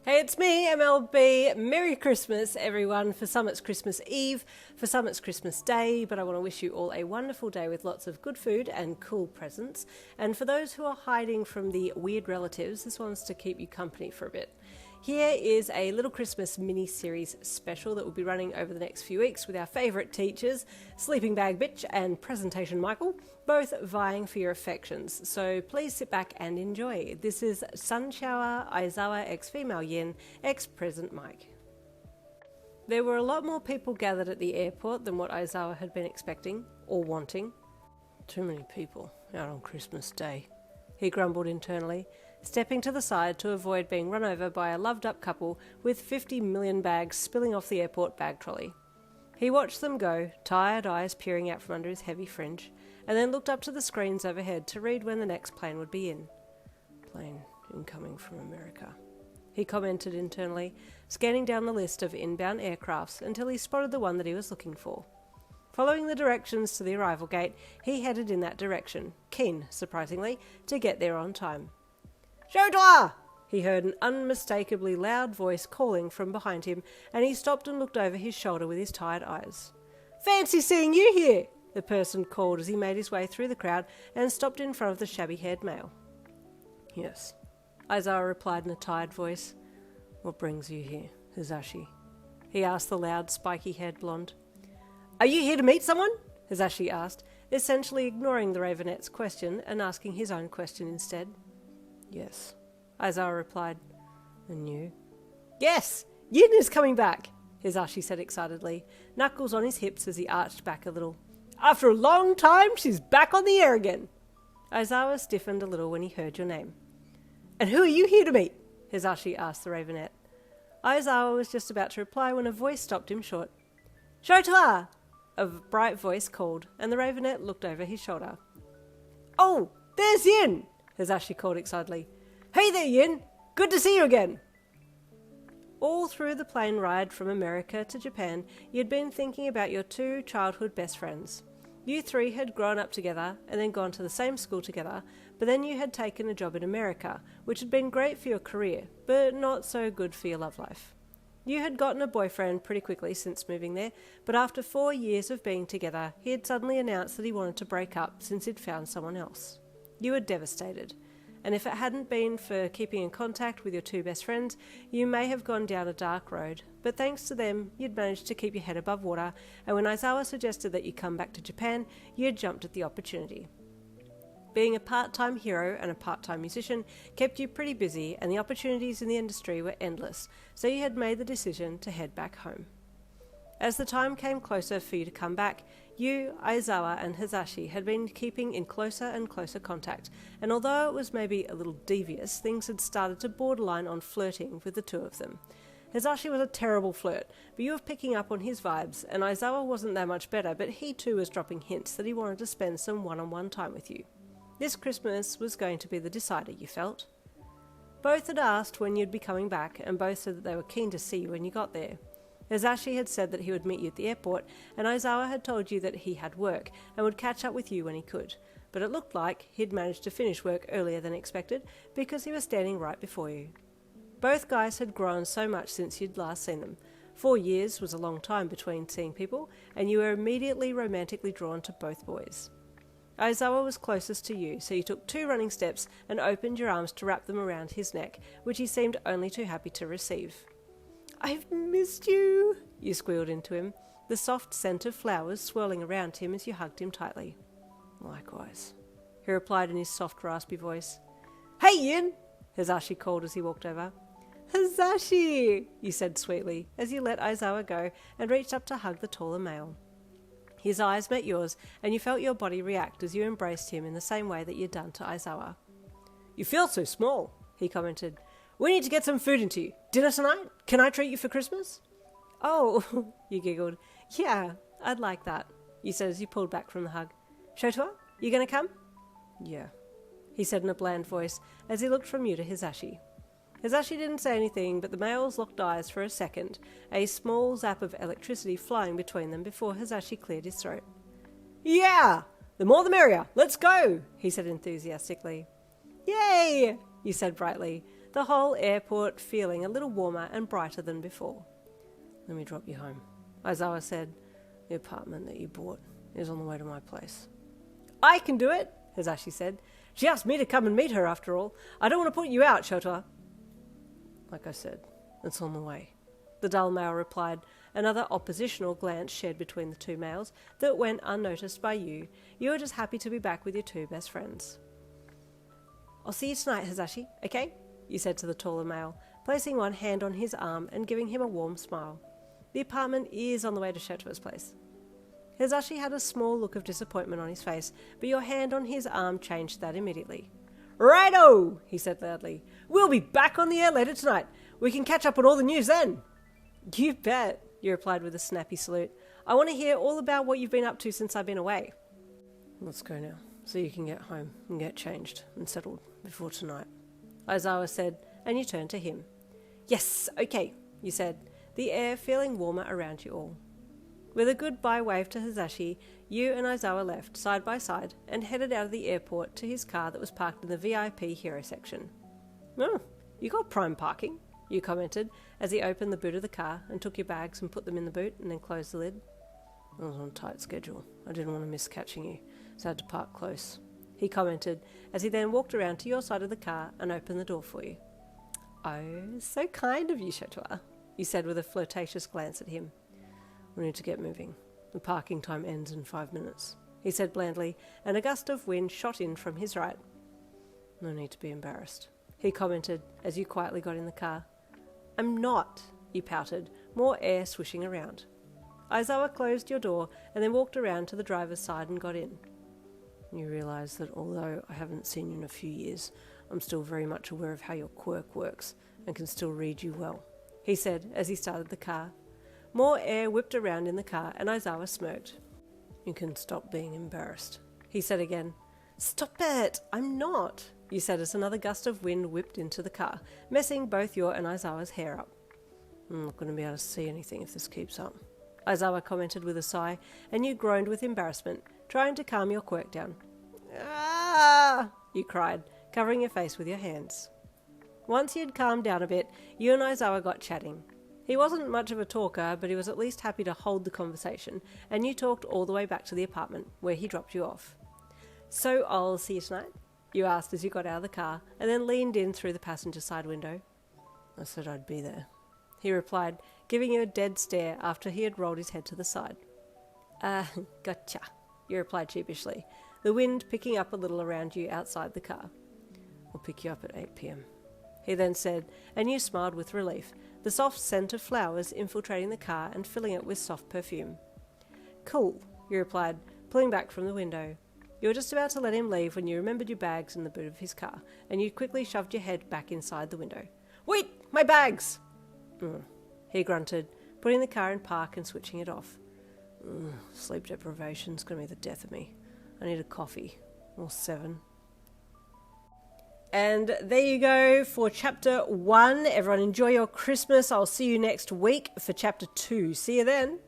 Hey, it's me, MLB. Merry Christmas, everyone. For some it's Christmas Eve, for some it's Christmas Day, but I want to wish you all a wonderful day with lots of good food and cool presents. And for those who are hiding from the weird relatives, this one's to keep you company for a bit. Here is a little Christmas mini-series special that will be running over the next few weeks with our favourite teachers, Sleeping Bag Bitch and Presentation Michael, both vying for your affections. So please sit back and enjoy. This is Sunshower, Aizawa x Female Yin, x Present Mike. There were a lot more people gathered at the airport than what Aizawa had been expecting or wanting. Too many people out on Christmas Day, he grumbled internally, stepping to the side to avoid being run over by a loved-up couple with 50 million bags spilling off the airport bag trolley. He watched them go, tired eyes peering out from under his heavy fringe, and then looked up to the screens overhead to read when the next plane would be in. Plane incoming from America, he commented internally, scanning down the list of inbound aircrafts until he spotted the one that he was looking for. Following the directions to the arrival gate, he headed in that direction, keen, surprisingly, to get there on time. Shouta! He heard an unmistakably loud voice calling from behind him, and he stopped and looked over his shoulder with his tired eyes. Fancy seeing you here! The person called as he made his way through the crowd and stopped in front of the shabby-haired male. Yes, Aizawa replied in a tired voice. What brings you here, Hizashi? He asked the loud, spiky-haired blonde. Are you here to meet someone? Hizashi asked, essentially ignoring the Ravenette's question and asking his own question instead. Yes, Aizawa replied. And you? Yes! Yin is coming back, Hizashi said excitedly, knuckles on his hips as he arched back a little. After a long time, she's back on the air again. Aizawa stiffened a little when he heard your name. And who are you here to meet? Hizashi asked the Ravenette. Aizawa was just about to reply when a voice stopped him short. Shouta! A bright voice called, and the Ravenette looked over his shoulder. Oh, there's Yin! Hizashi called excitedly. Hey there, Yin! Good to see you again! All through the plane ride from America to Japan, you'd been thinking about your two childhood best friends. You three had grown up together and then gone to the same school together, but then you had taken a job in America, which had been great for your career, but not so good for your love life. You had gotten a boyfriend pretty quickly since moving there, but after 4 years of being together, he had suddenly announced that he wanted to break up since he'd found someone else. You were devastated, and if it hadn't been for keeping in contact with your two best friends, you may have gone down a dark road, but thanks to them, you'd managed to keep your head above water, and when Aizawa suggested that you come back to Japan, you had jumped at the opportunity. Being a part-time hero and a part-time musician kept you pretty busy, and the opportunities in the industry were endless, so you had made the decision to head back home. As the time came closer for you to come back, you, Aizawa, and Hizashi had been keeping in closer and closer contact, and although it was maybe a little devious, things had started to borderline on flirting with the two of them. Hizashi was a terrible flirt, but you were picking up on his vibes, and Aizawa wasn't that much better, but he too was dropping hints that he wanted to spend some one-on-one time with you. This Christmas was going to be the decider, you felt. Both had asked when you'd be coming back, and both said that they were keen to see you when you got there. Hizashi had said that he would meet you at the airport, and Aizawa had told you that he had work and would catch up with you when he could, but it looked like he'd managed to finish work earlier than expected because he was standing right before you. Both guys had grown so much since you'd last seen them. 4 years was a long time between seeing people, and you were immediately romantically drawn to both boys. Aizawa was closest to you, so you took 2 running steps and opened your arms to wrap them around his neck, which he seemed only too happy to receive. I've missed you, you squealed into him, the soft scent of flowers swirling around him as you hugged him tightly. Likewise, he replied in his soft, raspy voice. Hey, Yin, Hizashi called as he walked over. Hizashi, you said sweetly, as you let Aizawa go and reached up to hug the taller male. His eyes met yours, and you felt your body react as you embraced him in the same way that you'd done to Aizawa. You feel so small, he commented. We need to get some food into you. Dinner tonight? Can I treat you for Christmas? Oh, you giggled. Yeah, I'd like that, you said as you pulled back from the hug. Shouta, you gonna come? Yeah, he said in a bland voice as he looked from you to Hizashi. Hizashi didn't say anything, but the males locked eyes for a second, a small zap of electricity flying between them before Hizashi cleared his throat. Yeah! The more the merrier! Let's go! He said enthusiastically. Yay! You said brightly. The the whole airport feeling a little warmer and brighter than before. "Let me drop you home," Aizawa said. "The apartment that you bought is on the way to my place." "I can do it," Hizashi said. "She asked me to come and meet her after all. I don't want to put you out, Shouta." "Like I said, it's on the way," the dull male replied, another oppositional glance shared between the two males that went unnoticed by you. You were just happy to be back with your two best friends. "I'll see you tonight, Hizashi, okay?" you said to the taller male, placing one hand on his arm and giving him a warm smile. "The apartment is on the way to Shoto's place." Hizashi had a small look of disappointment on his face, but your hand on his arm changed that immediately. "Righto!" he said loudly. "We'll be back on the air later tonight. We can catch up on all the news then." "You bet," you replied with a snappy salute. "I want to hear all about what you've been up to since I've been away." "Let's go now, so you can get home and get changed and settled before tonight," Aizawa said, and you turned to him. "Yes, okay," you said, the air feeling warmer around you all. With a goodbye wave to Hizashi, you and Aizawa left side by side and headed out of the airport to his car that was parked in the VIP hero section. "Oh, you got prime parking," you commented as he opened the boot of the car and took your bags and put them in the boot and then closed the lid. "I was on a tight schedule. I didn't want to miss catching you, so I had to park close," he commented as he then walked around to your side of the car and opened the door for you. "Oh, so kind of you, Shouta," you said with a flirtatious glance at him. "We need to get moving. The parking time ends in 5 minutes," he said blandly, and a gust of wind shot in from his right. "No need to be embarrassed," he commented as you quietly got in the car. "I'm not," you pouted, more air swishing around. Aizawa closed your door and then walked around to the driver's side and got in. "You realise that although I haven't seen you in a few years, I'm still very much aware of how your quirk works and can still read you well," he said as he started the car. More air whipped around in the car and Aizawa smirked. "You can stop being embarrassed," he said again. "Stop it! I'm not," you said as another gust of wind whipped into the car, messing both your and Aizawa's hair up. "I'm not going to be able to see anything if this keeps up," Aizawa commented with a sigh, and you groaned with embarrassment, trying to calm your quirk down. "Ah!" you cried, covering your face with your hands. Once he had calmed down a bit, you and Aizawa got chatting. He wasn't much of a talker, but he was at least happy to hold the conversation, and you talked all the way back to the apartment, where he dropped you off. "So I'll see you tonight?" you asked as you got out of the car, and then leaned in through the passenger side window. "I said I'd be there," he replied, giving you a dead stare after he had rolled his head to the side. Gotcha," you replied sheepishly, the wind picking up a little around you outside the car. "I'll pick you up at 8 p.m, he then said, and you smiled with relief, the soft scent of flowers infiltrating the car and filling it with soft perfume. "Cool," you replied, pulling back from the window. You were just about to let him leave when you remembered your bags in the boot of his car, and you quickly shoved your head back inside the window. "Wait, my bags!" He grunted, putting the car in park and switching it off. "Sleep deprivation's going to be the death of me. I need a coffee. Or 7. And there you go for chapter 1. Everyone enjoy your Christmas. I'll see you next week for chapter 2. See you then.